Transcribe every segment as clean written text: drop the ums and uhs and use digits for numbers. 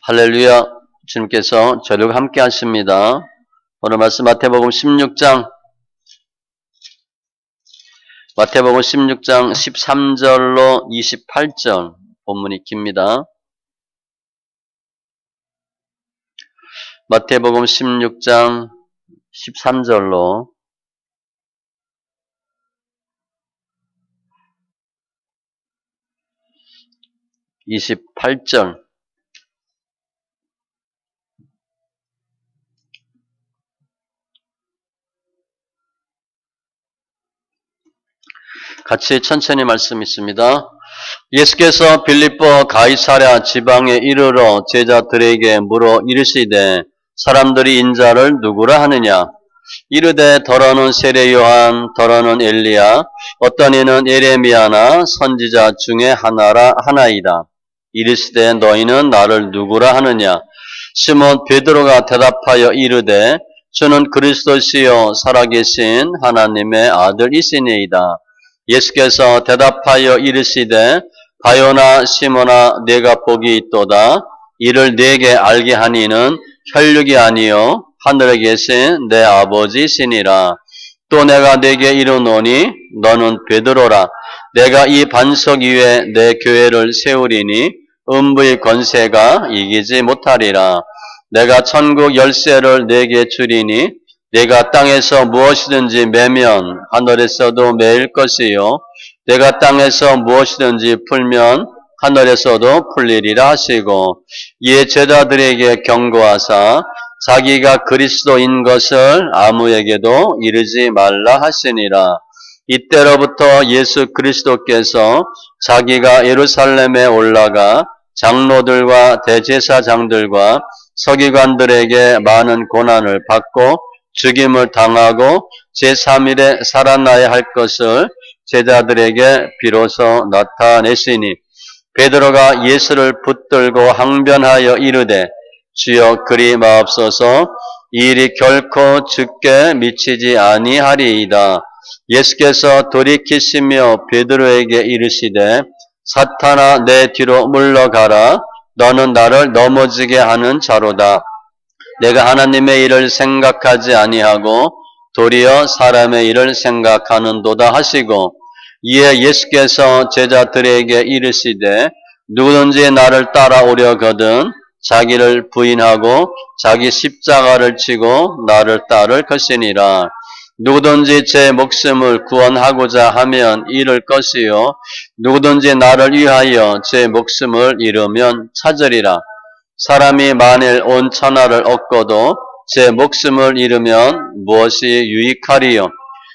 할렐루야. 주님께서 저희와 함께 하십니다. 오늘 말씀 마태복음 16장 13절로 28절 본문이 깁니다. 마태복음 16장 13절로 28절. 같이 천천히 말씀 있습니다. 예수께서 빌립보 가이사랴 지방에 이르러 제자들에게 물어 이르시되 사람들이 인자를 누구라 하느냐? 이르되 더러는 세례 요한, 더러는 엘리야, 어떤 이는 예레미야나 선지자 중에 하나이다. 이르시되 너희는 나를 누구라 하느냐? 시몬 베드로가 대답하여 이르되 주는 그리스도시요 살아계신 하나님의 아들이시니이다. 예수께서 대답하여 이르시되 바요나 시몬아 내가 복이 있도다. 이를 네게 알게 하니는 혈육이 아니요 하늘에 계신 내 아버지시니라. 또 내가 네게 이르노니 너는 베드로라. 내가 이 반석 위에 내 교회를 세우리니 음부의 권세가 이기지 못하리라. 내가 천국 열쇠를 네게 주리니 내가 땅에서 무엇이든지 매면 하늘에서도 매일 것이요 내가 땅에서 무엇이든지 풀면 하늘에서도 풀리리라 하시고, 이에 제자들에게 경고하사 자기가 그리스도인 것을 아무에게도 이르지 말라 하시니라. 이때로부터 예수 그리스도께서 자기가 예루살렘에 올라가 장로들과 대제사장들과 서기관들에게 많은 고난을 받고 죽임을 당하고 제3일에 살아나야 할 것을 제자들에게 비로소 나타내시니, 베드로가 예수를 붙들고 항변하여 이르되 주여 그리 마옵소서, 이 일이 결코 주께 미치지 아니하리이다. 예수께서 돌이키시며 베드로에게 이르시되 사탄아 내 뒤로 물러가라. 너는 나를 넘어지게 하는 자로다. 내가 하나님의 일을 생각하지 아니하고 도리어 사람의 일을 생각하는도다 하시고, 이에 예수께서 제자들에게 이르시되 누구든지 나를 따라오려거든 자기를 부인하고 자기 십자가를 지고 나를 따를 것이니라. 누구든지 제 목숨을 구원하고자 하면 잃을 것이요 누구든지 나를 위하여 제 목숨을 잃으면 찾으리라. 사람이 만일 온 천하를 얻고도 제 목숨을 잃으면 무엇이 유익하리요?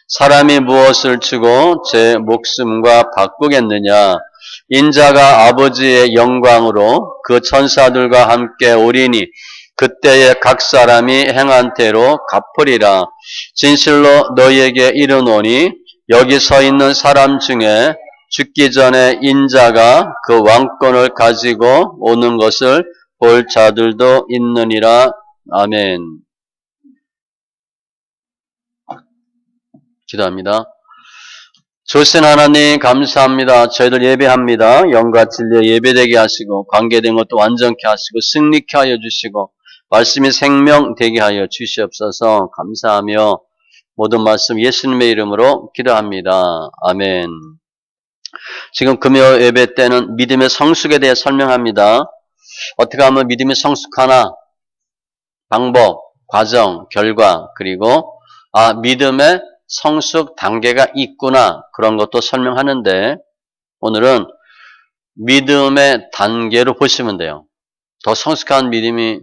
사람이 무엇을 주고 제 목숨과 바꾸겠느냐? 인자가 아버지의 영광으로 그 천사들과 함께 오리니 그때에 각 사람이 행한 대로 갚으리라. 진실로 너희에게 이르노니 여기 서 있는 사람 중에 죽기 전에 인자가 그 왕권을 가지고 오는 것을 볼 자들도 있느니라. 아멘. 기도합니다. 좋으신 하나님 감사합니다. 저희들 예배합니다. 영과 진리에 예배되게 하시고 관계된 것도 완전케 하시고 승리케 하여 주시고 말씀이 생명되게 하여 주시옵소서. 감사하며 모든 말씀 예수님의 이름으로 기도합니다. 아멘. 지금 금요 예배 때는 믿음의 성숙에 대해 설명합니다. 어떻게 하면 믿음이 성숙하나? 방법, 과정, 결과, 그리고 믿음의 성숙 단계가 있구나, 그런 것도 설명하는데 오늘은 믿음의 단계로 보시면 돼요. 더 성숙한 믿음이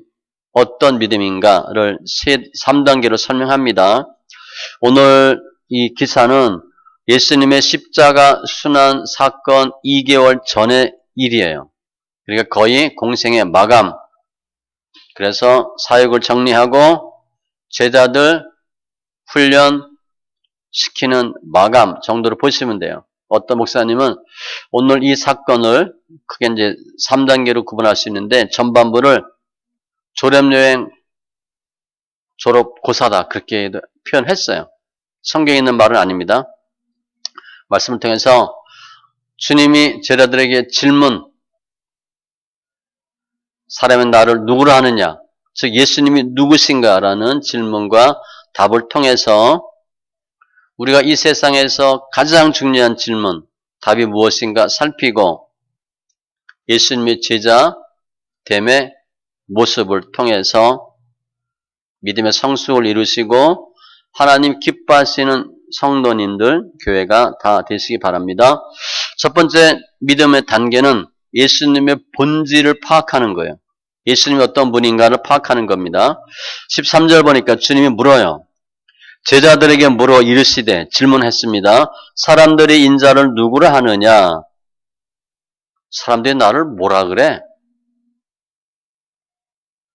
어떤 믿음인가를 3단계로 설명합니다. 오늘 이 기사는 예수님의 십자가 순환 사건 2개월 전의 일이에요. 그러니까 거의 공생의 마감. 그래서 사역을 정리하고 제자들 훈련 시키는 마감 정도로 보시면 돼요. 어떤 목사님은 오늘 이 사건을 크게 이제 3단계로 구분할 수 있는데 전반부를 졸업여행 졸업고사다 그렇게 표현했어요. 성경에 있는 말은 아닙니다. 말씀을 통해서 주님이 제자들에게 질문, 사람은 나를 누구로 하느냐? 즉 예수님이 누구신가라는 질문과 답을 통해서 우리가 이 세상에서 가장 중요한 질문, 답이 무엇인가 살피고 예수님의 제자됨의 모습을 통해서 믿음의 성숙을 이루시고 하나님 기뻐하시는 성도님들, 교회가 다 되시기 바랍니다. 첫 번째 믿음의 단계는 예수님의 본질을 파악하는 거예요. 예수님이 어떤 분인가를 파악하는 겁니다. 13절 보니까 주님이 물어요. 제자들에게 물어 이르시되 질문했습니다. 사람들이 인자를 누구라 하느냐? 사람들이 나를 뭐라 그래?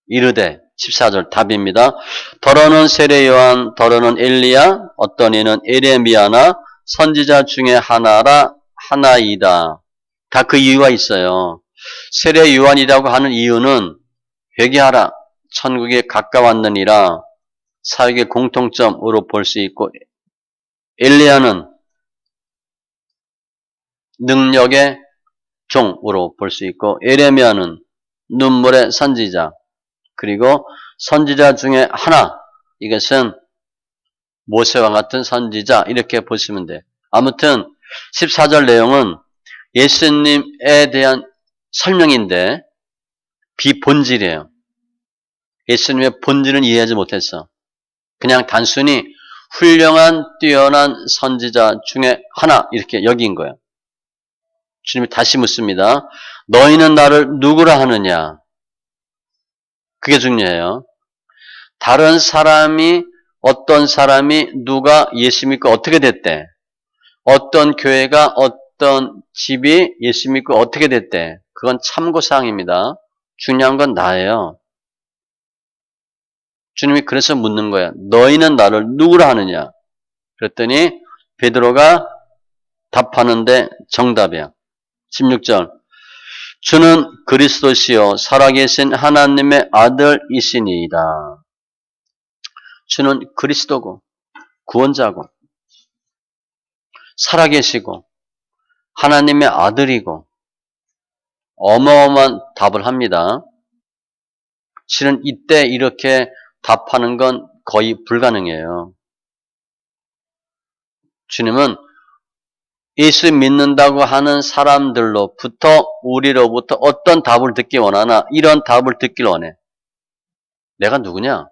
이르되 14절 답입니다. 더러는 세례 요한, 더러는 엘리야, 어떤 이는 에레미야나 선지자 중에 하나이다. 다 그 이유가 있어요. 세례 요한이라고 하는 이유는 회개하라, 천국에 가까웠느니라 사역의 공통점으로 볼 수 있고, 엘리야는 능력의 종으로 볼 수 있고, 에레미야는 눈물의 선지자, 그리고 선지자 중에 하나, 이것은 모세와 같은 선지자, 이렇게 보시면 돼요. 아무튼 14절 내용은 예수님에 대한 설명인데 비본질이에요. 예수님의 본질은 이해하지 못했어. 그냥 단순히 훌륭한 뛰어난 선지자 중에 하나 이렇게 여긴 거예요. 주님이 다시 묻습니다. 너희는 나를 누구라 하느냐? 그게 중요해요. 다른 사람이 어떤 사람이 누가 예수 믿고 어떻게 됐대? 어떤 교회가 어떤 집이 예수 믿고 어떻게 됐대? 그건 참고사항입니다. 중요한 건 나예요. 주님이 그래서 묻는 거야. 너희는 나를 누구라 하느냐? 그랬더니 베드로가 답하는데 정답이야. 16절. 주는 그리스도시요 살아계신 하나님의 아들이시니이다. 주는 그리스도고 구원자고 살아계시고 하나님의 아들이고 어마어마한 답을 합니다. 실은 이때 이렇게 답하는 건 거의 불가능해요. 주님은 예수 믿는다고 하는 사람들로부터 우리로부터 어떤 답을 듣기 원하나? 이런 답을 듣길 원해. 내가 누구냐?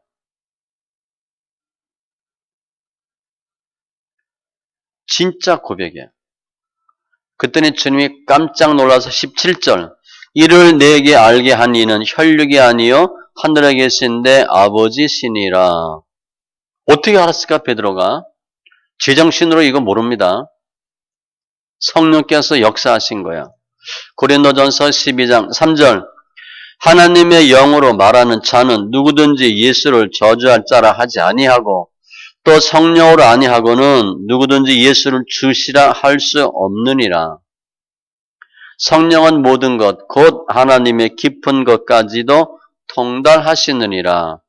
진짜 고백이야. 그랬더니 주님이 깜짝 놀라서 17절 이를 내게 알게 한 이는 혈육이 아니요 하늘에 계신 내 아버지시니라. 어떻게 알았을까 베드로가? 제정신으로 이거 모릅니다. 성령께서 역사하신 거야. 고린도전서 12장 3절 하나님의 영으로 말하는 자는 누구든지 예수를 저주할 자라 하지 아니하고 또 성령으로 아니하고는 누구든지 예수를 주시라 할 수 없느니라. 성령은 모든 것 곧 하나님의 깊은 것까지도 통달하시느니라.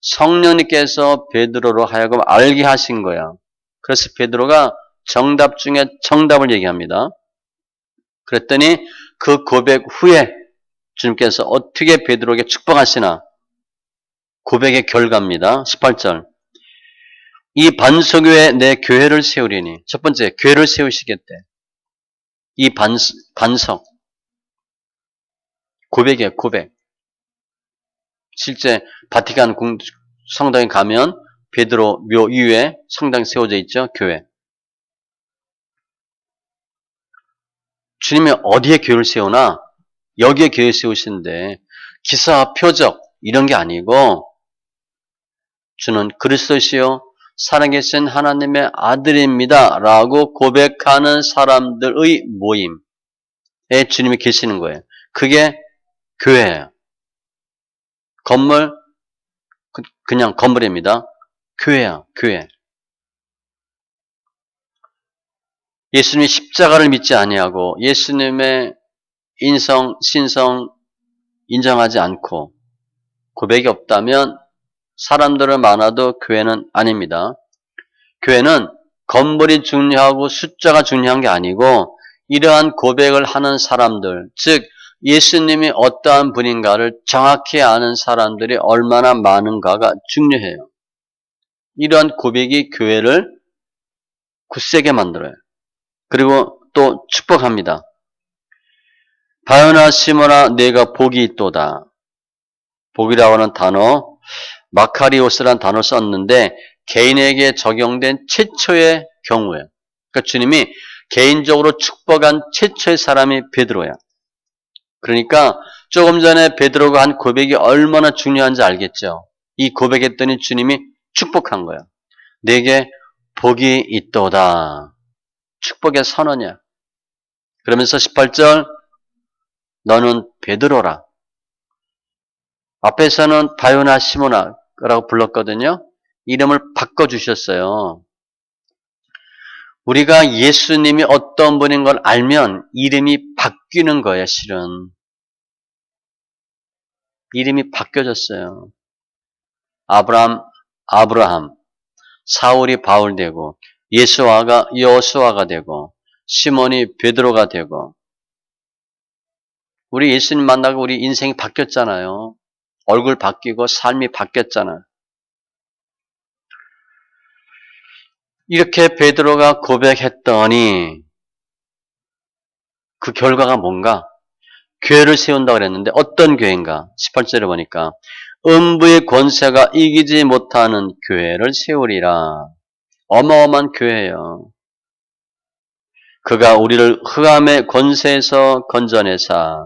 성령님께서 베드로로 하여금 알게 하신 거야. 그래서 베드로가 정답 중에 정답을 얘기합니다. 그랬더니 그 고백 후에 주님께서 어떻게 베드로에게 축복하시나? 고백의 결과입니다. 18절. 이 반석 위에 내 교회를 세우리니. 첫 번째, 교회를 세우시겠대. 이 반석. 고백이에요, 고백. 실제 바티칸 성당에 가면 베드로 묘 위에 성당이 세워져 있죠, 교회. 주님이 어디에 교회를 세우나? 여기에 교회 세우시는데 기사, 표적 이런 게 아니고 주는 그리스도시요 살아계신 하나님의 아들입니다 라고 고백하는 사람들의 모임에 주님이 계시는 거예요. 그게 교회예요. 건물 그냥 건물입니다. 교회야, 교회. 예수님이 십자가를 믿지 아니하고 예수님의 인성, 신성 인정하지 않고 고백이 없다면 사람들은 많아도 교회는 아닙니다. 교회는 건물이 중요하고 숫자가 중요한 게 아니고 이러한 고백을 하는 사람들, 즉 예수님이 어떠한 분인가를 정확히 아는 사람들이 얼마나 많은가가 중요해요. 이러한 고백이 교회를 굳세게 만들어요. 그리고 또 축복합니다. 바요나 시모나 내가 복이 있도다. 복이라고 하는 단어, 마카리오스라는 단어를 썼는데 개인에게 적용된 최초의 경우예요. 그러니까 주님이 개인적으로 축복한 최초의 사람이 베드로야. 그러니까 조금 전에 베드로가 한 고백이 얼마나 중요한지 알겠죠. 이 고백했더니 주님이 축복한 거야. 내게 복이 있도다. 축복의 선언이야. 그러면서 18절 너는 베드로라. 앞에서는 바요나 시모나라고 불렀거든요. 이름을 바꿔주셨어요. 우리가 예수님이 어떤 분인 걸 알면 이름이 바뀌는 거예요, 실은. 이름이 바뀌어졌어요. 아브라함, 사울이 바울 되고, 예수아가 여호수아가 되고, 시몬이 베드로가 되고, 우리 예수님 만나고 우리 인생이 바뀌었잖아요. 얼굴 바뀌고 삶이 바뀌었잖아요. 이렇게 베드로가 고백했더니 그 결과가 뭔가? 교회를 세운다고 그랬는데 어떤 교회인가? 18절에 보니까 음부의 권세가 이기지 못하는 교회를 세우리라. 어마어마한 교회예요. 그가 우리를 흑암의 권세에서 건져내사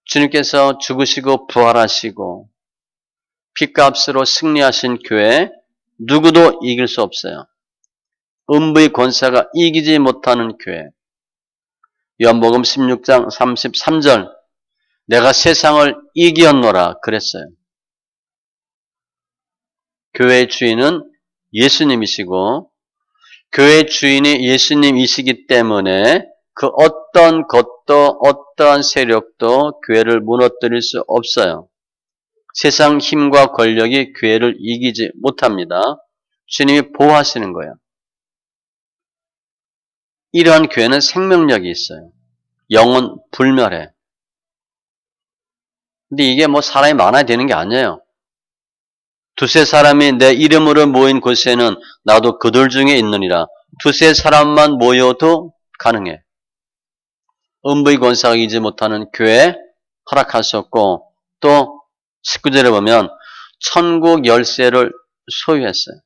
주님께서 죽으시고 부활하시고 피값으로 승리하신 교회 누구도 이길 수 없어요. 음부의 권세가 이기지 못하는 교회. 요한복음 16장 33절 내가 세상을 이기었노라 그랬어요. 교회의 주인은 예수님이시고 교회의 주인이 예수님이시기 때문에 그 어떤 것도 어떠한 세력도 교회를 무너뜨릴 수 없어요. 세상 힘과 권력이 교회를 이기지 못합니다. 주님이 보호하시는 거예요. 이러한 교회는 생명력이 있어요. 영은 불멸해. 근데 이게 뭐 사람이 많아야 되는 게 아니에요. 두세 사람이 내 이름으로 모인 곳에는 나도 그들 중에 있느니라. 두세 사람만 모여도 가능해. 음부의 권세가 이기지 못하는 교회 허락하셨고 또 19절에 보면 천국 열쇠를 소유했어요.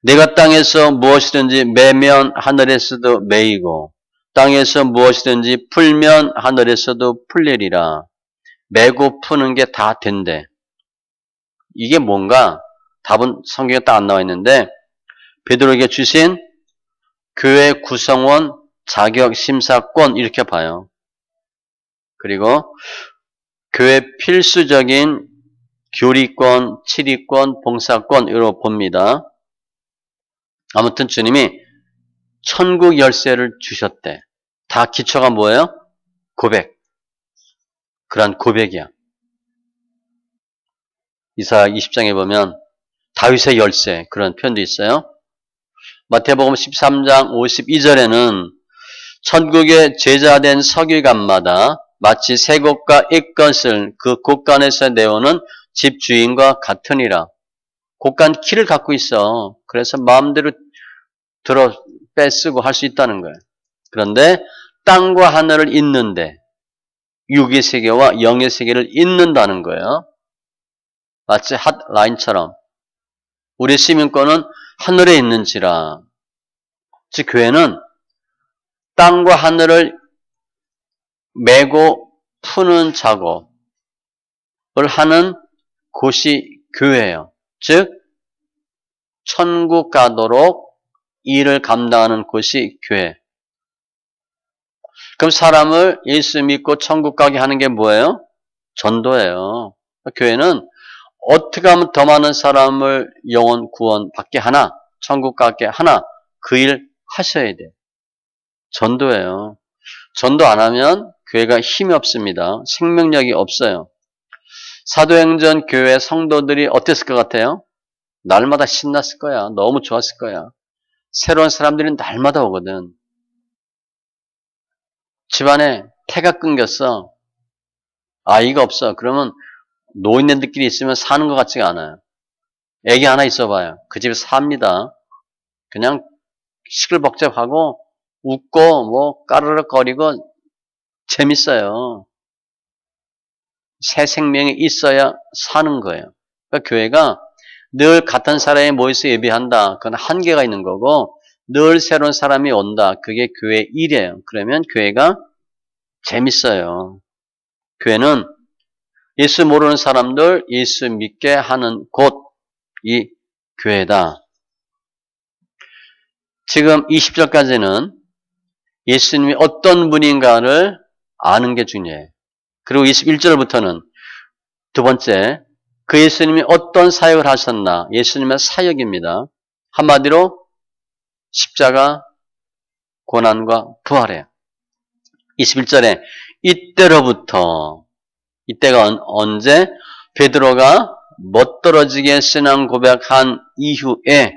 내가 땅에서 무엇이든지 매면 하늘에서도 매이고 땅에서 무엇이든지 풀면 하늘에서도 풀리리라. 매고 푸는 게 다 된대. 이게 뭔가? 답은 성경에 딱 안 나와 있는데 베드로에게 주신 교회 구성원 자격 심사권 이렇게 봐요. 그리고 교회 필수적인 교리권, 치리권, 봉사권으로 봅니다. 아무튼 주님이 천국 열쇠를 주셨대. 다 기초가 뭐예요? 고백. 그런 고백이야. 이사야 20장에 보면 다윗의 열쇠 그런 표현도 있어요. 마태복음 13장 52절에는 천국의 제자된 서기관마다 마치 새 곳과 옛 것을 그 곳간에서 내오는 집주인과 같으니라. 곳간 키를 갖고 있어. 그래서 마음대로 들어 빼쓰고 할 수 있다는 거예요. 그런데 땅과 하늘을 잇는데 육의 세계와 영의 세계를 잇는다는 거예요. 마치 핫라인처럼 우리 시민권은 하늘에 있는지라. 즉 교회는 땅과 하늘을 메고 푸는 작업을 하는 곳이 교회예요. 즉 천국 가도록 일을 감당하는 곳이 교회. 그럼 사람을 예수 믿고 천국 가게 하는 게 뭐예요? 전도예요. 교회는 어떻게 하면 더 많은 사람을 영혼 구원 받게 하나, 천국 가게 하나, 그 일 하셔야 돼. 전도예요. 전도 안 하면 교회가 힘이 없습니다. 생명력이 없어요. 사도행전 교회 성도들이 어땠을 것 같아요? 날마다 신났을 거야. 너무 좋았을 거야. 새로운 사람들이 날마다 오거든. 집안에 태가 끊겼어. 아이가 없어. 그러면 노인네들끼리 있으면 사는 것 같지가 않아요. 애기 하나 있어봐요. 그 집에 삽니다. 그냥 시끌벅적하고 웃고 뭐 까르륵거리고 재밌어요. 새 생명이 있어야 사는 거예요. 그러니까 교회가 늘 같은 사람이 모여서 예배한다. 그건 한계가 있는 거고 늘 새로운 사람이 온다. 그게 교회의 일이에요. 그러면 교회가 재밌어요. 교회는 예수 모르는 사람들 예수 믿게 하는 곳이 교회다. 지금 20절까지는 예수님이 어떤 분인가를 아는 게 중요해요. 그리고 21절부터는 두 번째, 그 예수님이 어떤 사역을 하셨나? 예수님의 사역입니다. 한마디로 십자가, 고난과 부활이에요. 21절에 이때로부터, 이때가 언제? 베드로가 멋들어지게 신앙 고백한 이후에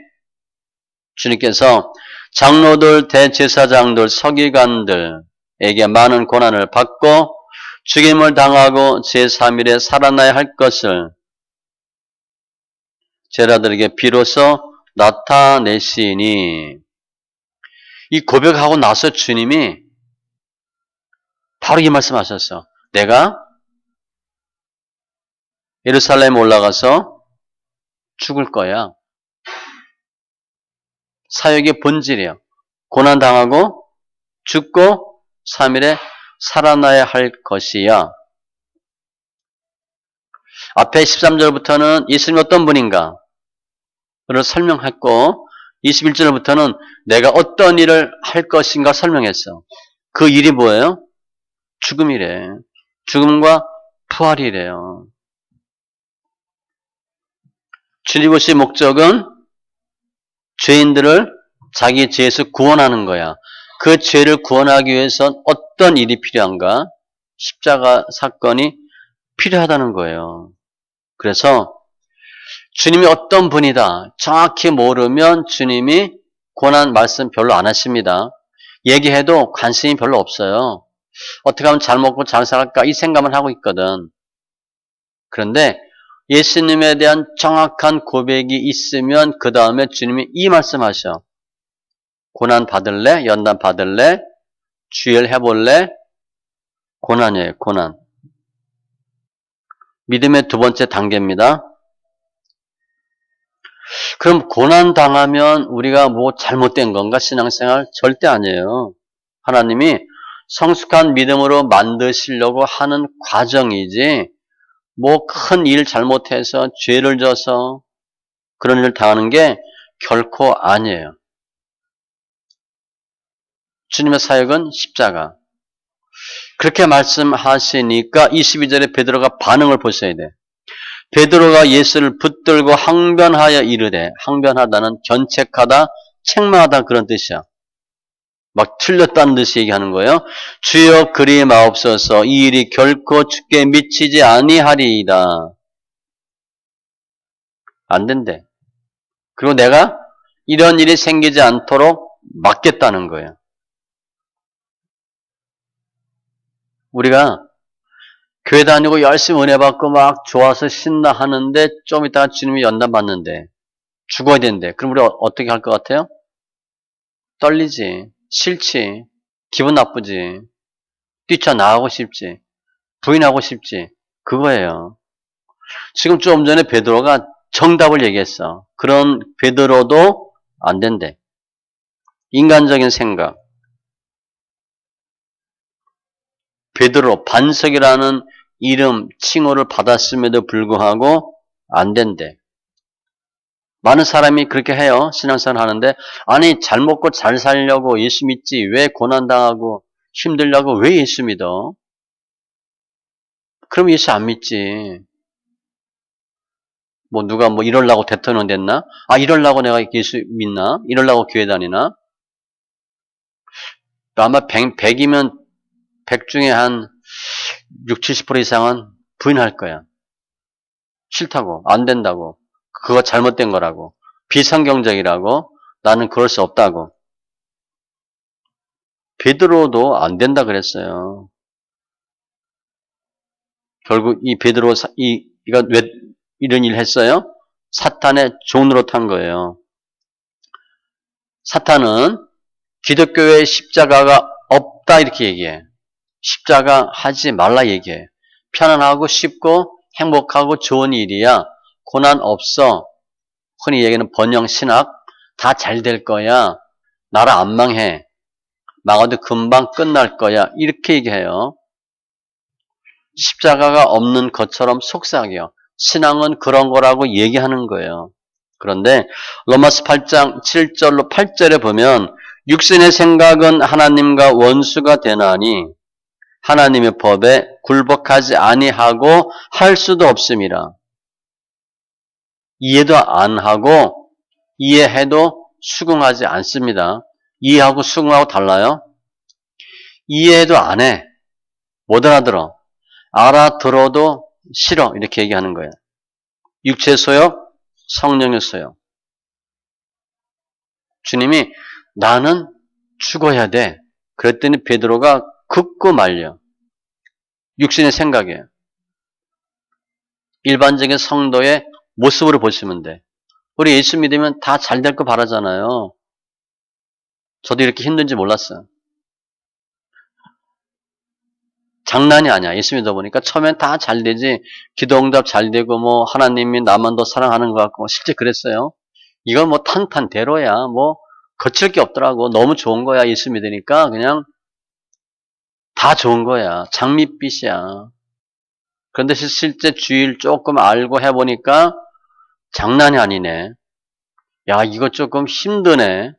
주님께서 장로들, 대제사장들, 서기관들에게 많은 고난을 받고 죽임을 당하고 제3일에 살아나야 할 것을 제자들에게 비로소 나타내시니 이 고백하고 나서 주님이 바로 이 말씀하셨어. 내가 예루살렘 올라가서 죽을 거야. 사역의 본질이에요. 고난당하고 죽고 3일에 살아나야 할 것이야. 앞에 13절부터는 예수님이 어떤 분인가 를 설명했고 21절부터는 내가 어떤 일을 할 것인가 설명했어. 그 일이 뭐예요? 죽음이래. 죽음과 부활이래요. 주님 오실 목적은 죄인들을 자기 죄에서 구원하는 거야. 그 죄를 구원하기 위해선 어떤 일이 필요한가? 십자가 사건이 필요하다는 거예요. 그래서 주님이 어떤 분이다. 정확히 모르면 주님이 고난 말씀 별로 안 하십니다. 얘기해도 관심이 별로 없어요. 어떻게 하면 잘 먹고 잘 살까 이 생각만 하고 있거든. 그런데 예수님에 대한 정확한 고백이 있으면 그 다음에 주님이 이 말씀하셔. 고난 받을래? 연단 받을래? 주일 해볼래? 고난이에요. 고난. 믿음의 두 번째 단계입니다. 그럼 고난 당하면 우리가 뭐 잘못된 건가? 신앙생활? 절대 아니에요. 하나님이 성숙한 믿음으로 만드시려고 하는 과정이지 뭐 큰 일 잘못해서 죄를 져서 그런 일을 당하는 게 결코 아니에요. 주님의 사역은 십자가. 그렇게 말씀하시니까 22절에 베드로가 반응을 보셔야 돼. 베드로가 예수를 붙들고 항변하여 이르되, 항변하다는 견책하다, 책망하다 그런 뜻이야. 막 틀렸다는 듯이 얘기하는 거예요. 주여 그리 마옵소서 이 일이 결코 주께 미치지 아니하리이다. 안 된대. 그리고 내가 이런 일이 생기지 않도록 막겠다는 거예요. 우리가 교회 다니고 열심히 은혜 받고 막 좋아서 신나 하는데 좀 이따가 주님이 연단 받는데 죽어야 되는데 그럼 우리 어떻게 할 것 같아요? 떨리지, 싫지, 기분 나쁘지, 뛰쳐나가고 싶지, 부인하고 싶지. 그거예요. 지금 좀 전에 베드로가 정답을 얘기했어. 그런 베드로도 안 된대. 인간적인 생각. 베드로, 반석이라는 이름, 칭호를 받았음에도 불구하고 안 된대. 많은 사람이 그렇게 해요. 신앙생활 하는데 아니 잘 먹고 잘 살려고 예수 믿지 왜 고난당하고 힘들려고 왜 예수 믿어? 그럼 예수 안 믿지. 뭐 누가 뭐 이러려고 대통령 됐나? 아 이러려고 내가 예수 믿나? 이러려고 교회 다니나? 아마 100이면 100 중에 한 6, 70% 이상은 부인할 거야. 싫다고 안 된다고 그거 잘못된 거라고 비성경적이라고 나는 그럴 수 없다고. 베드로도 안 된다 그랬어요. 결국 이 베드로 이가 왜 이런 일 했어요? 사탄의 종으로 탄 거예요. 사탄은 기독교의 십자가가 없다 이렇게 얘기해. 십자가 하지 말라 얘기해. 편안하고 쉽고 행복하고 좋은 일이야. 고난 없어. 흔히 얘기하는 번영 신학. 다 잘 될 거야. 나라 안 망해. 망해도 금방 끝날 거야. 이렇게 얘기해요. 십자가가 없는 것처럼 속삭여. 신앙은 그런 거라고 얘기하는 거예요. 그런데 로마서 8장 7절로 8절에 보면 육신의 생각은 하나님과 원수가 되나니 하나님의 법에 굴복하지 아니하고 할 수도 없음이라. 이해도 안 하고 이해해도 수긍하지 않습니다. 이해하고 수긍하고 달라요? 이해해도 안 해. 못 알아들어. 알아들어도 싫어. 이렇게 얘기하는 거예요. 육체의 소욕, 성령의 소욕. 주님이 나는 죽어야 돼. 그랬더니 베드로가 긋고 말려. 육신의 생각이에요. 일반적인 성도의 모습으로 보시면 돼. 우리 예수 믿으면 다 잘 될 거 바라잖아요. 저도 이렇게 힘든지 몰랐어요. 장난이 아니야. 예수 믿어보니까 처음엔 다 잘 되지. 기도 응답 잘 되고 뭐 하나님이 나만 더 사랑하는 것 같고 실제 그랬어요. 이건 뭐 탄탄대로야. 뭐 거칠 게 없더라고. 너무 좋은 거야. 예수 믿으니까 그냥 다 좋은 거야. 장밋빛이야. 그런데 실제 주일 조금 알고 해보니까 장난이 아니네. 야, 이거 조금 힘드네.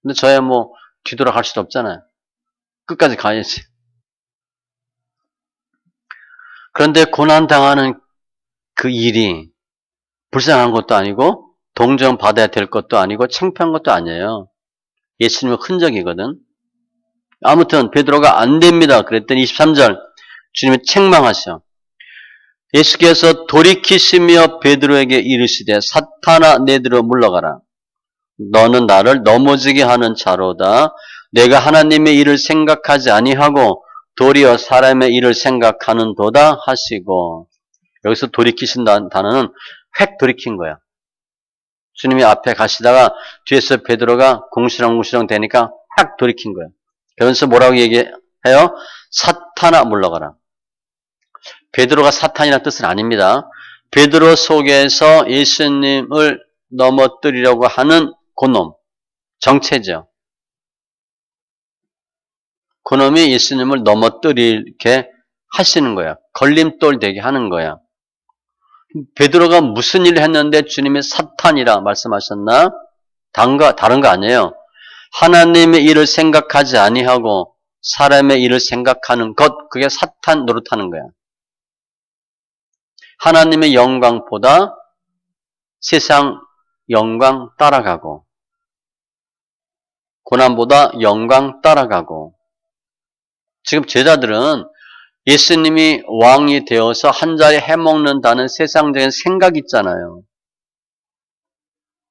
근데 저야 뭐 뒤돌아갈 수도 없잖아요. 끝까지 가야지. 그런데 고난당하는 그 일이 불쌍한 것도 아니고 동정받아야 될 것도 아니고 창피한 것도 아니에요. 예수님의 흔적이거든. 아무튼 베드로가 안 됩니다. 그랬더니 23절 주님이 책망하셔. 예수께서 돌이키시며 베드로에게 이르시되 사탄아 내들어 물러가라. 너는 나를 넘어지게 하는 자로다. 내가 하나님의 일을 생각하지 아니하고 도리어 사람의 일을 생각하는도다 하시고. 여기서 돌이키신다는 단어는 획 돌이킨 거야. 주님이 앞에 가시다가 뒤에서 베드로가 궁시렁궁시렁 되니까 확 돌이킨 거야. 그러면서 뭐라고 얘기해요? 사탄아 물러가라. 베드로가 사탄이라는 뜻은 아닙니다. 베드로 속에서 예수님을 넘어뜨리려고 하는 그놈, 정체죠. 그놈이 예수님을 넘어뜨리게 하시는 거야. 걸림돌 되게 하는 거야. 베드로가 무슨 일을 했는데 주님이 사탄이라 말씀하셨나? 다른 거 아니에요. 하나님의 일을 생각하지 아니하고 사람의 일을 생각하는 것, 그게 사탄 노릇하는 거야. 하나님의 영광보다 세상 영광 따라가고 고난보다 영광 따라가고. 지금 제자들은 예수님이 왕이 되어서 한 자리 해먹는다는 세상적인 생각 있잖아요.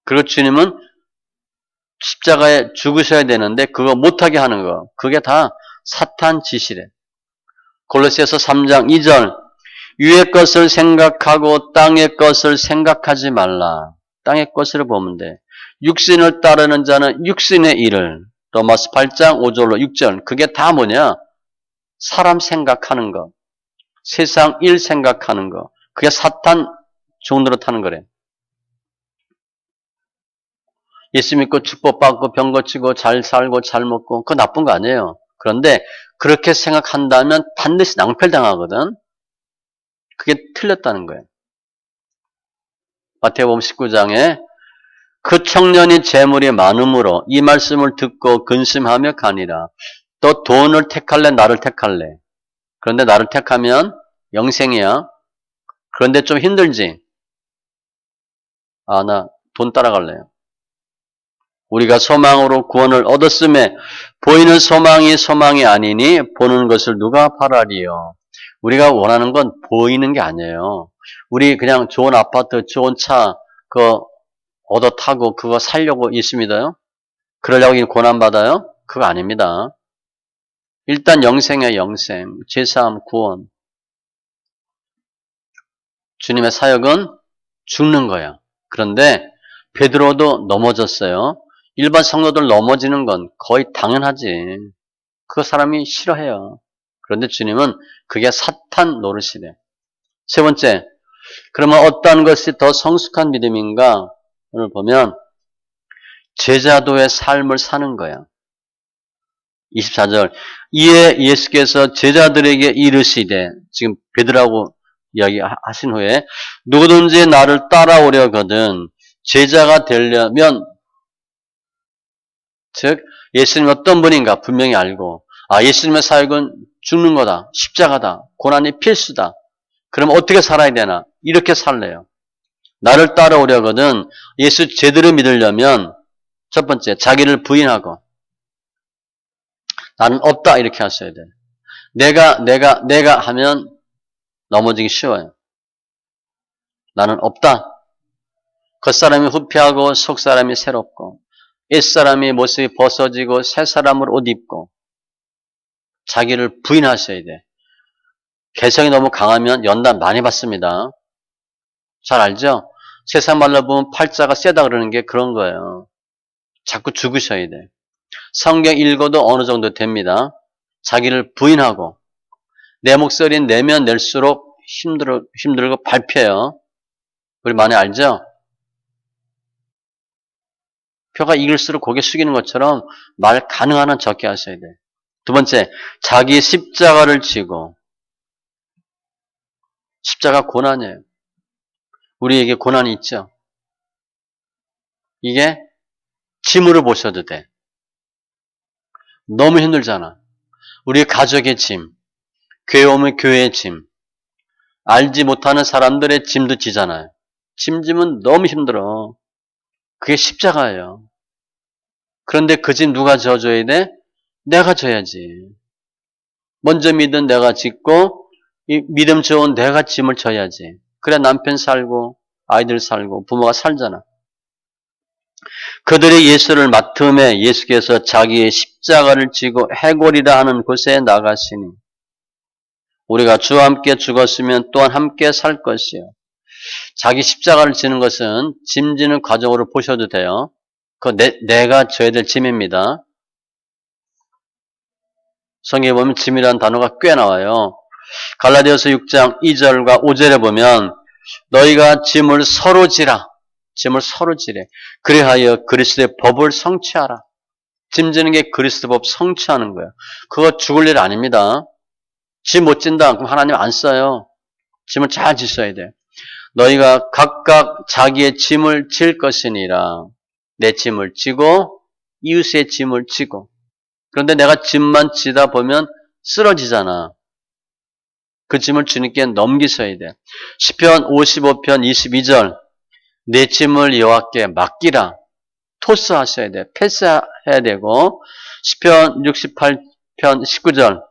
그리고 주님은 십자가에 죽으셔야 되는데 그거 못하게 하는 거. 그게 다 사탄 짓이래. 골로새서 3장 2절 위의 것을 생각하고 땅의 것을 생각하지 말라. 땅의 것을 보면 돼. 육신을 따르는 자는 육신의 일을. 로마서 8장 5절로 6절. 그게 다 뭐냐? 사람 생각하는 거. 세상 일 생각하는 거. 그게 사탄 종으로 타는 거래. 예수 믿고 축복받고 병 고치고 잘 살고 잘 먹고 그거 나쁜 거 아니에요. 그런데 그렇게 생각한다면 반드시 낭패당하거든. 그게 틀렸다는 거예요. 마태복음 19장에 그 청년이 재물이 많음으로 이 말씀을 듣고 근심하며 가니라. 또 돈을 택할래 나를 택할래. 그런데 나를 택하면 영생이야. 그런데 좀 힘들지? 아, 나 돈 따라갈래요. 우리가 소망으로 구원을 얻었음에 보이는 소망이 아니니 보는 것을 누가 바라리요. 우리가 원하는 건 보이는 게 아니에요. 우리 그냥 좋은 아파트, 좋은 차 그거 얻어 타고 그거 살려고 예수 믿어요? 그러려고 고난 받아요? 그거 아닙니다. 일단 영생이야, 영생. 제사함, 구원. 주님의 사역은 죽는 거야. 그런데 베드로도 넘어졌어요. 일반 성도들 넘어지는 건 거의 당연하지. 그 사람이 싫어해요. 그런데 주님은 그게 사탄 노릇이래. 세 번째, 그러면 어떤 것이 더 성숙한 믿음인가? 오늘 보면 제자도의 삶을 사는 거야. 24절. 이에 예수께서 제자들에게 이르시되, 지금 베드로하고 이야기하신 후에 누구든지 나를 따라오려거든 제자가 되려면, 즉 예수님이 어떤 분인가 분명히 알고, 예수님의 사역은 죽는 거다, 십자가다, 고난이 필수다. 그럼 어떻게 살아야 되나? 이렇게 살래요. 나를 따라오려거든 예수 제대로 믿으려면 첫 번째, 자기를 부인하고 나는 없다 이렇게 하셔야 돼. 내가 하면 넘어지기 쉬워요. 나는 없다. 겉사람이 후피하고 속사람이 새롭고 옛사람이 모습이 벗어지고 새사람을 옷 입고 자기를 부인하셔야 돼. 개성이 너무 강하면 연단 많이 받습니다. 잘 알죠? 세상 말로 보면 팔자가 세다 그러는 게 그런 거예요. 자꾸 죽으셔야 돼. 성경 읽어도 어느 정도 됩니다. 자기를 부인하고 내 목소리는 내면 낼수록 힘들고 밟혀요. 우리 많이 알죠? 표가 익을수록 고개 숙이는 것처럼 말 가능한 한 적게 하셔야 돼. 두 번째, 자기 십자가를 지고. 십자가 고난이에요. 우리에게 고난이 있죠. 이게 짐으로 보셔도 돼. 너무 힘들잖아. 우리 가족의 짐, 교회 오면 교회의 짐, 알지 못하는 사람들의 짐도 지잖아요. 짐은 너무 힘들어. 그게 십자가예요. 그런데 그 짐 누가 져줘야 돼? 내가 져야지. 먼저 믿은 내가 짓고 이 믿음 좋은 내가 짐을 져야지. 그래 남편 살고 아이들 살고 부모가 살잖아. 그들의 예수를 맡음에 예수께서 자기의 십자가를 지고 해골이라 하는 곳에 나가시니 우리가 주와 함께 죽었으면 또한 함께 살 것이요. 자기 십자가를 지는 것은 짐 지는 과정으로 보셔도 돼요. 그거 내가 져야 될 짐입니다. 성경에 보면 짐이라는 단어가 꽤 나와요. 갈라디아서 6장 2절과 5절에 보면 너희가 짐을 서로 지라. 짐을 서로 지래. 그리하여 그리스도의 법을 성취하라. 짐 지는 게 그리스도 법 성취하는 거예요. 그거 죽을 일 아닙니다. 짐 못 진다. 그럼 하나님 안 써요. 짐을 잘 지셔야 돼. 너희가 각각 자기의 짐을 질 것이니라. 내 짐을 지고 이웃의 짐을 지고. 그런데 내가 짐만 지다 보면 쓰러지잖아. 그 짐을 주님께 넘기셔야 돼. 시편 55편 22절. 내 짐을 여호와께 맡기라. 토스하셔야 돼. 패스해야 되고. 시편 68편 19절.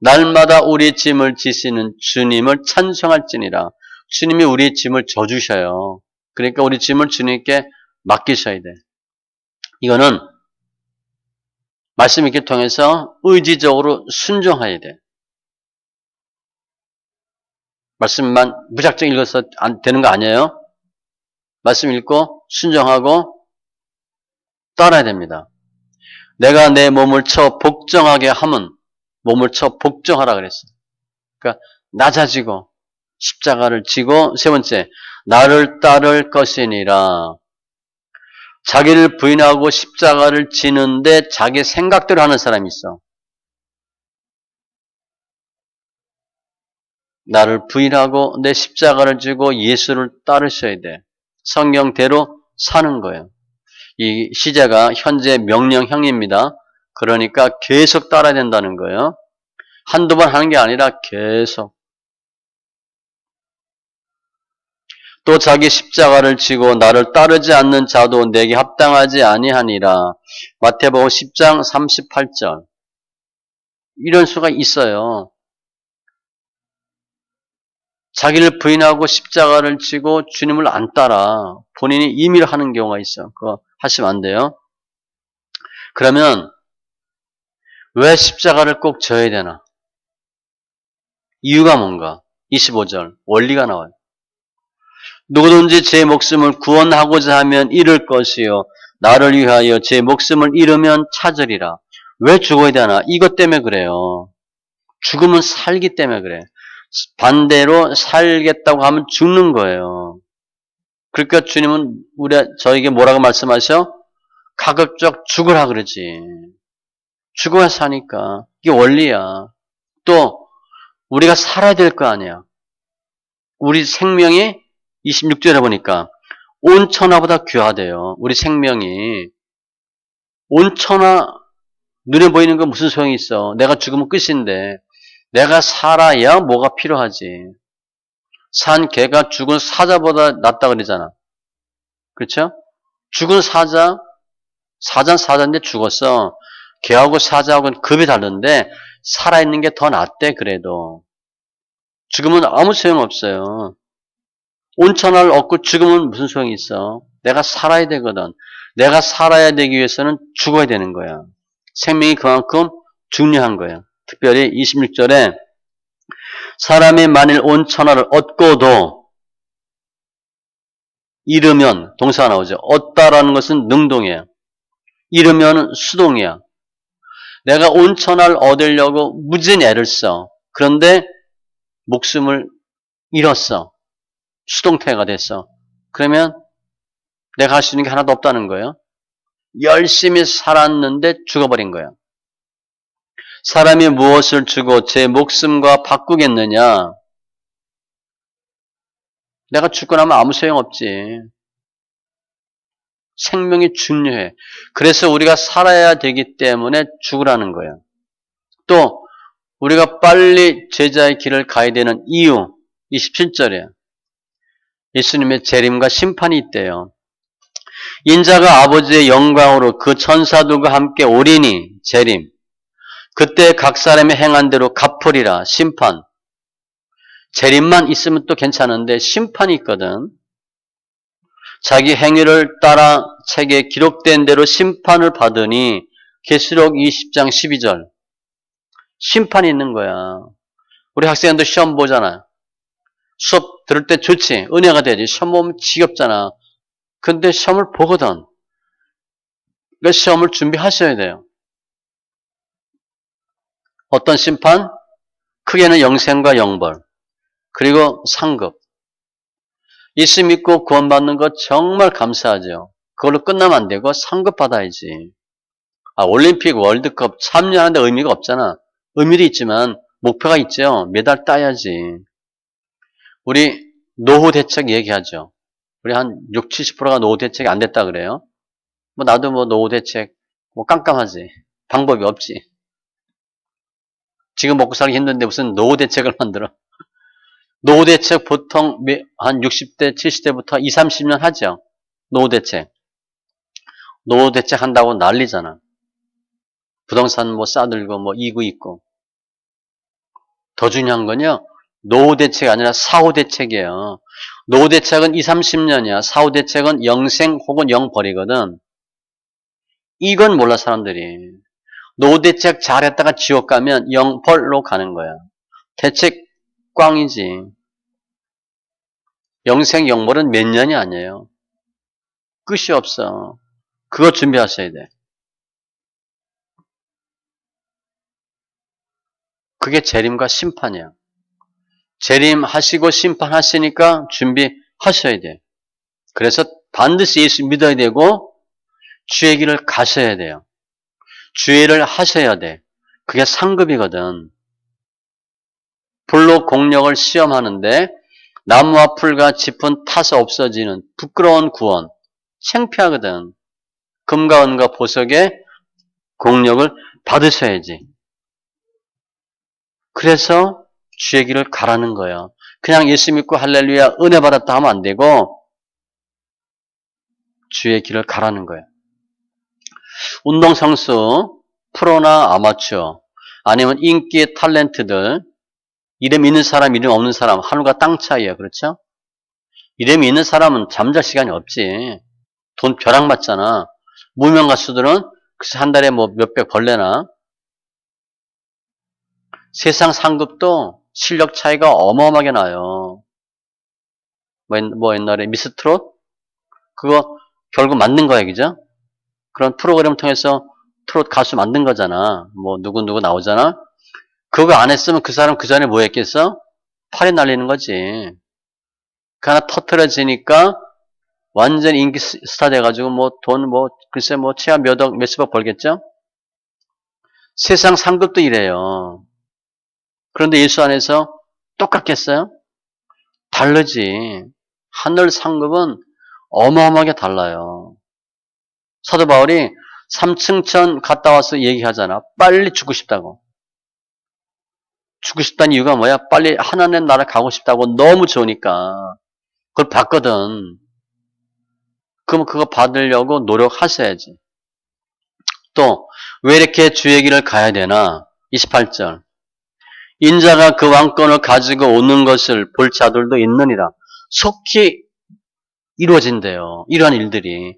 날마다 우리 짐을 지시는 주님을 찬송할지니라. 주님이 우리 짐을 져주셔요. 그러니까 우리 짐을 주님께 맡기셔야 돼. 이거는 말씀 읽기 통해서 의지적으로 순종해야 돼. 말씀만 무작정 읽어서 안 되는 거 아니에요? 말씀 읽고 순종하고 따라야 됩니다. 내가 내 몸을 쳐 복종하게 하면 몸을 쳐 복종하라 그랬어요. 그러니까 낮아지고 십자가를 지고 세 번째 나를 따를 것이니라. 자기를 부인하고 십자가를 지는데 자기 생각대로 하는 사람이 있어. 나를 부인하고 내 십자가를 지고 예수를 따르셔야 돼. 성경대로 사는 거예요. 이 시제가 현재 명령형입니다. 그러니까 계속 따라야 된다는 거예요. 한두 번 하는 게 아니라 계속. 또 자기 십자가를 지고 나를 따르지 않는 자도 내게 합당하지 아니하니라. 마태복음 10장 38절. 이런 수가 있어요. 자기를 부인하고 십자가를 지고 주님을 안 따라 본인이 임의로 하는 경우가 있어요. 그거 하시면 안 돼요. 그러면 왜 십자가를 꼭 져야 되나? 이유가 뭔가? 25절 원리가 나와요. 누구든지 제 목숨을 구원하고자 하면 잃을 것이요 나를 위하여 제 목숨을 잃으면 찾으리라. 왜 죽어야 되나? 이것 때문에 그래요. 죽으면 살기 때문에 그래. 반대로 살겠다고 하면 죽는 거예요. 그러니까 주님은 저에게 뭐라고 말씀하셔? 가급적 죽으라 그러지. 죽어야 사니까. 이게 원리야. 또 우리가 살아야 될 거 아니야. 우리 생명이 26절에 보니까 온 천하보다 귀하대요. 우리 생명이. 온 천하 눈에 보이는 건 무슨 소용이 있어. 내가 죽으면 끝인데 내가 살아야 뭐가 필요하지. 산 개가 죽은 사자보다 낫다 그러잖아. 그렇죠? 죽은 사자는 사자인데 죽었어. 개하고 사자하고는 급이 다른데 살아있는 게 더 낫대 그래도. 죽으면 아무 소용없어요. 온천하를 얻고 죽으면 무슨 소용이 있어. 내가 살아야 되거든. 내가 살아야 되기 위해서는 죽어야 되는 거야. 생명이 그만큼 중요한 거야. 특별히 26절에 사람이 만일 온천하를 얻고도 잃으면 동사가 나오죠. 얻다라는 것은 능동이에요. 잃으면 수동이야. 내가 온천하를 얻으려고 무진 애를 써. 그런데 목숨을 잃었어. 수동태가 됐어. 그러면 내가 할 수 있는 게 하나도 없다는 거예요. 열심히 살았는데 죽어버린 거예요. 사람이 무엇을 주고 제 목숨과 바꾸겠느냐? 내가 죽고 나면 아무 소용없지. 생명이 중요해. 그래서 우리가 살아야 되기 때문에 죽으라는 거예요. 또 우리가 빨리 제자의 길을 가야 되는 이유 27절이에요. 예수님의 재림과 심판이 있대요. 인자가 아버지의 영광으로 그 천사들과 함께 오리니 재림. 그때 각 사람이 행한 대로 갚으리라 심판. 재림만 있으면 또 괜찮은데 심판이 있거든. 자기 행위를 따라 책에 기록된 대로 심판을 받으니 계시록 20장 12절. 심판이 있는 거야. 우리 학생들 시험 보잖아. 수업 들을 때 좋지. 은혜가 되지. 시험 보면 지겹잖아. 근데 시험을 보거든. 그 시험을 준비하셔야 돼요. 어떤 심판? 크게는 영생과 영벌. 그리고 상급. 예수 믿고 구원받는 것 정말 감사하죠. 그걸로 끝나면 안 되고 상급 받아야지. 올림픽, 월드컵 참여하는데 의미가 없잖아. 의미도 있지만 목표가 있죠. 메달 따야지. 우리 노후 대책 얘기하죠. 우리 한 60, 70%가 노후 대책이 안 됐다 그래요. 나도 노후 대책 깜깜하지. 방법이 없지. 지금 먹고 살기 힘든데 무슨 노후 대책을 만들어. 노후 대책 보통 한 60대, 70대부터 20, 30년 하죠. 노후 대책. 노후 대책 한다고 난리잖아. 부동산 싸들고 이구 있고. 더 중요한 건요. 노후 대책이 아니라 사후 대책이에요. 노후 대책은 20, 30년이야. 사후 대책은 영생 혹은 영벌이거든. 이건 몰라 사람들이. 노후 대책 잘했다가 지옥 가면 영벌로 가는 거야. 대책 꽝이지. 영생 영벌은 몇 년이 아니에요. 끝이 없어. 그거 준비하셔야 돼. 그게 재림과 심판이야. 재림하시고 심판하시니까 준비하셔야 돼. 그래서 반드시 예수 믿어야 되고 주의 길을 가셔야 돼요. 주의를 하셔야 돼. 그게 상급이거든. 불로 공력을 시험하는데 나무와 풀과 짚은 타서 없어지는 부끄러운 구원. 창피하거든. 금과 은과 보석의 공력을 받으셔야지. 그래서 주의 길을 가라는 거예요. 그냥 예수 믿고 할렐루야 은혜 받았다 하면 안 되고 주의 길을 가라는 거예요. 운동선수, 프로나 아마추어, 아니면 인기의 탤런트들, 이름 있는 사람, 이름 없는 사람, 하늘과 땅 차이예요. 그렇죠? 이름이 있는 사람은 잠잘 시간이 없지. 돈 벼락 맞잖아. 무명 가수들은 한 달에 몇백 벌레나 세상 상급도 실력 차이가 어마어마하게 나요. 뭐 옛날에 미스트롯? 그거 결국 만든 거야, 그죠? 그런 프로그램을 통해서 트롯 가수 만든 거잖아. 뭐 누구 나오잖아. 그거 안 했으면 그 사람 그 전에 뭐 했겠어? 팔이 날리는 거지. 그 하나 터트려지니까 완전 인기 스타 돼가지고 뭐 돈 뭐 글쎄 뭐 최하 몇 억 몇십억 벌겠죠? 세상 상급도 이래요. 그런데 예수 안에서 똑같겠어요? 다르지. 하늘 상급은 어마어마하게 달라요. 사도 바울이 삼층천 갔다 와서 얘기하잖아. 빨리 죽고 싶다고. 죽고 싶다는 이유가 뭐야? 빨리 하나님 나라 가고 싶다고 너무 좋으니까. 그걸 받거든. 그럼 그거 받으려고 노력하셔야지. 또, 왜 이렇게 주의 길을 가야 되나? 28절. 인자가 그 왕권을 가지고 오는 것을 볼 자들도 있느니라. 속히 이루어진대요. 이러한 일들이.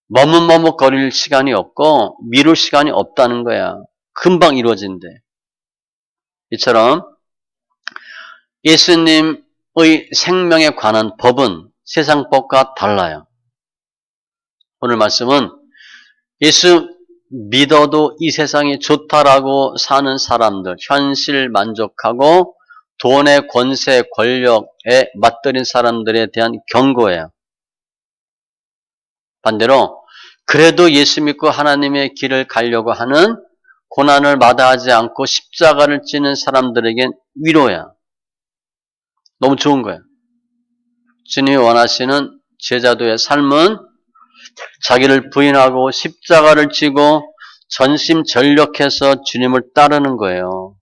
머뭇머뭇거릴 시간이 없고 미룰 시간이 없다는 거야. 금방 이루어진대. 이처럼 예수님의 생명에 관한 법은 세상 법과 달라요. 오늘 말씀은 예수 믿어도 이 세상이 좋다라고 사는 사람들, 현실 만족하고 돈의 권세, 권력에 맞들인 사람들에 대한 경고예요. 반대로 그래도 예수 믿고 하나님의 길을 가려고 하는 고난을 마다하지 않고 십자가를 지는 사람들에겐 위로야. 너무 좋은 거야. 주님이 원하시는 제자도의 삶은 자기를 부인하고 십자가를 지고 전심전력해서 주님을 따르는 거예요.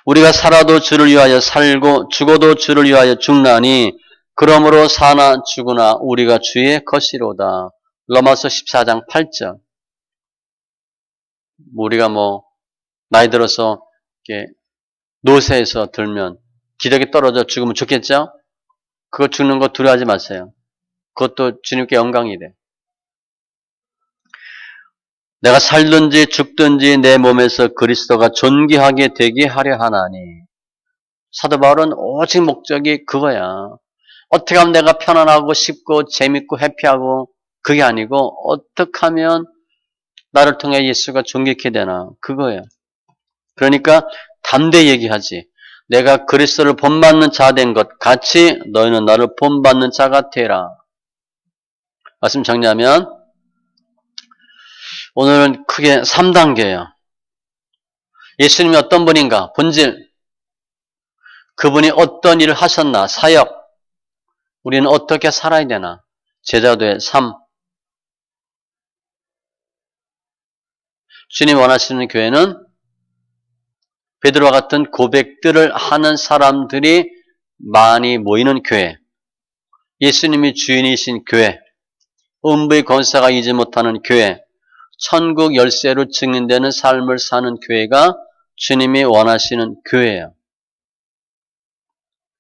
우리가 살아도 주를 위하여 살고 죽어도 주를 위하여 죽나니 그러므로 사나 죽으나 우리가 주의 것이로다. 로마서 14장 8절. 우리가 뭐 나이 들어서 이렇게 노쇠해서 들면 기력이 떨어져 죽으면 좋겠죠? 그거 죽는 거 두려워하지 마세요. 그것도 주님께 영광이래. 내가 살든지 죽든지 내 몸에서 그리스도가 존귀하게 되게 하려 하나니. 사도 바울은 오직 목적이 그거야. 어떻게 하면 내가 편안하고 쉽고 재밌고 해피하고 그게 아니고 어떻게 하면 나를 통해 예수가 존귀케 되나 그거예요. 그러니까 담대히 얘기하지. 내가 그리스도를 본받는 자 된 것 같이 너희는 나를 본받는 자가 되라. 말씀 정리하면 오늘은 크게 3단계예요. 예수님이 어떤 분인가? 본질. 그분이 어떤 일을 하셨나? 사역. 우리는 어떻게 살아야 되나? 제자도의 삶. 주님 원하시는 교회는 베드로와 같은 고백들을 하는 사람들이 많이 모이는 교회. 예수님이 주인이신 교회. 음부의 권세가 이지 못하는 교회. 천국 열쇠로 증인되는 삶을 사는 교회가 주님이 원하시는 교회예요.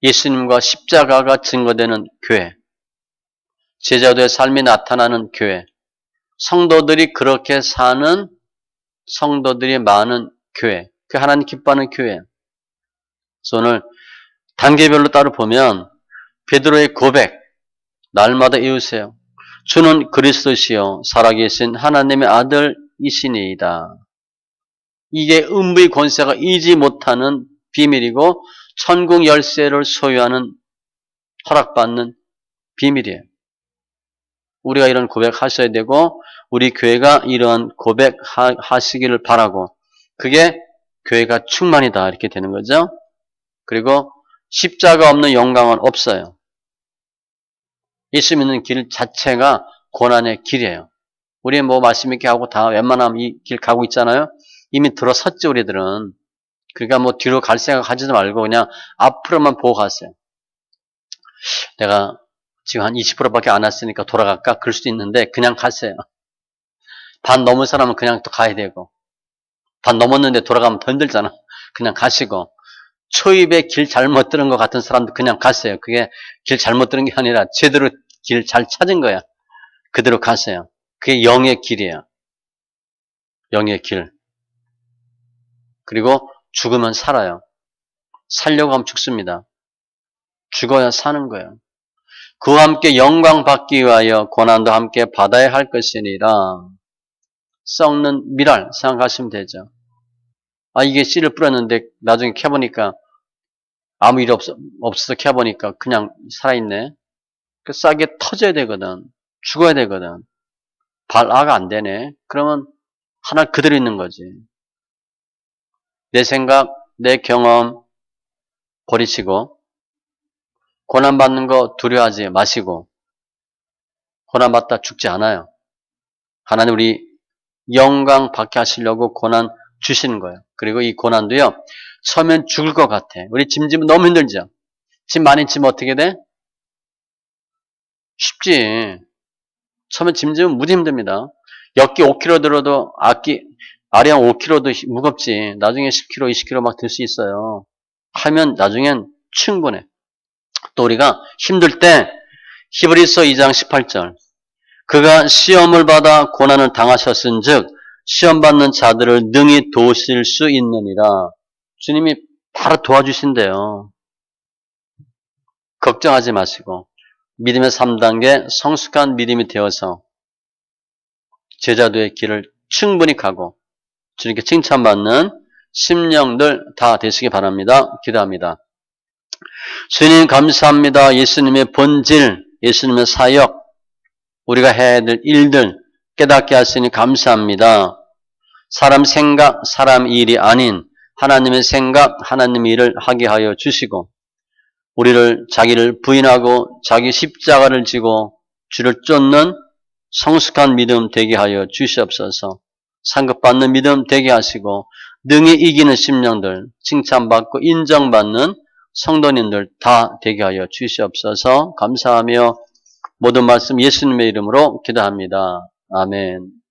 예수님과 십자가가 증거되는 교회. 제자도의 삶이 나타나는 교회. 성도들이 그렇게 사는 성도들이 많은 교회. 그 하나님 기뻐하는 교회. 그래서 오늘 단계별로 따로 보면 베드로의 고백. 날마다 이으세요. 주는 그리스도시요 살아계신 하나님의 아들이시니이다. 이게 음부의 권세가 이지 못하는 비밀이고 천국 열쇠를 소유하는 허락받는 비밀이에요. 우리가 이런 고백하셔야 되고 우리 교회가 이러한 고백하시기를 바라고 그게 교회가 충만이다 이렇게 되는 거죠. 그리고 십자가 없는 영광은 없어요. 예수 믿는 길 자체가 고난의 길이에요. 우리 뭐 말씀 있게 하고 다 웬만하면 이 길 가고 있잖아요. 이미 들어섰지 우리들은. 그러니까 뭐 뒤로 갈 생각 하지도 말고 그냥 앞으로만 보고 가세요. 내가 지금 한 20%밖에 안 왔으니까 돌아갈까? 그럴 수도 있는데 그냥 가세요. 반 넘은 사람은 그냥 또 가야 되고 반 넘었는데 돌아가면 더 힘들잖아. 그냥 가시고 초입에 길 잘못 들은 것 같은 사람도 그냥 가세요. 그게 길 잘못 들은 게 아니라 제대로 길 잘 찾은 거야. 그대로 가세요. 그게 영의 길이에요. 영의 길. 그리고 죽으면 살아요. 살려고 하면 죽습니다. 죽어야 사는 거예요. 그와 함께 영광 받기 위하여 고난도 함께 받아야 할 것이니라. 썩는 미랄 생각하시면 되죠. 아, 이게 씨를 뿌렸는데 나중에 캐보니까 아무 일 없어서 캐보니까 그냥 살아있네. 그 싹이 터져야 되거든. 죽어야 되거든. 발화가 안 되네. 그러면 하나 그대로 있는 거지. 내 생각, 내 경험 버리시고 고난받는 거 두려워하지 마시고 고난받다 죽지 않아요. 하나님 우리 영광 받게 하시려고 고난 주시는 거예요. 그리고 이 고난도요. 처음엔 죽을 것 같아. 우리 짐 지면 너무 힘들죠. 짐 많이 지면 어떻게 돼? 쉽지. 처음에 짐 지면 무지 힘듭니다. 엽기 5kg 들어도 아령 5kg도 무겁지. 나중에 10kg, 20kg 막 들 수 있어요. 하면 나중엔 충분해. 또 우리가 힘들 때 히브리서 2장 18절 그가 시험을 받아 고난을 당하셨은즉 시험 받는 자들을 능히 도우실 수 있느니라. 주님이 바로 도와주신대요. 걱정하지 마시고 믿음의 3단계 성숙한 믿음이 되어서 제자도의 길을 충분히 가고 주님께 칭찬받는 심령들 다 되시기 바랍니다. 기도합니다. 주님 감사합니다. 예수님의 본질, 예수님의 사역, 우리가 해야 될 일들 깨닫게 하시니 감사합니다. 사람 생각, 사람 일이 아닌 하나님의 생각, 하나님의 일을 하게 하여 주시고 우리를 자기를 부인하고 자기 십자가를 지고 주를 쫓는 성숙한 믿음 되게 하여 주시옵소서. 상급받는 믿음 되게 하시고 능히 이기는 심령들, 칭찬받고 인정받는 성도님들 다 되게 하여 주시옵소서. 감사하며 모든 말씀 예수님의 이름으로 기도합니다. 아멘.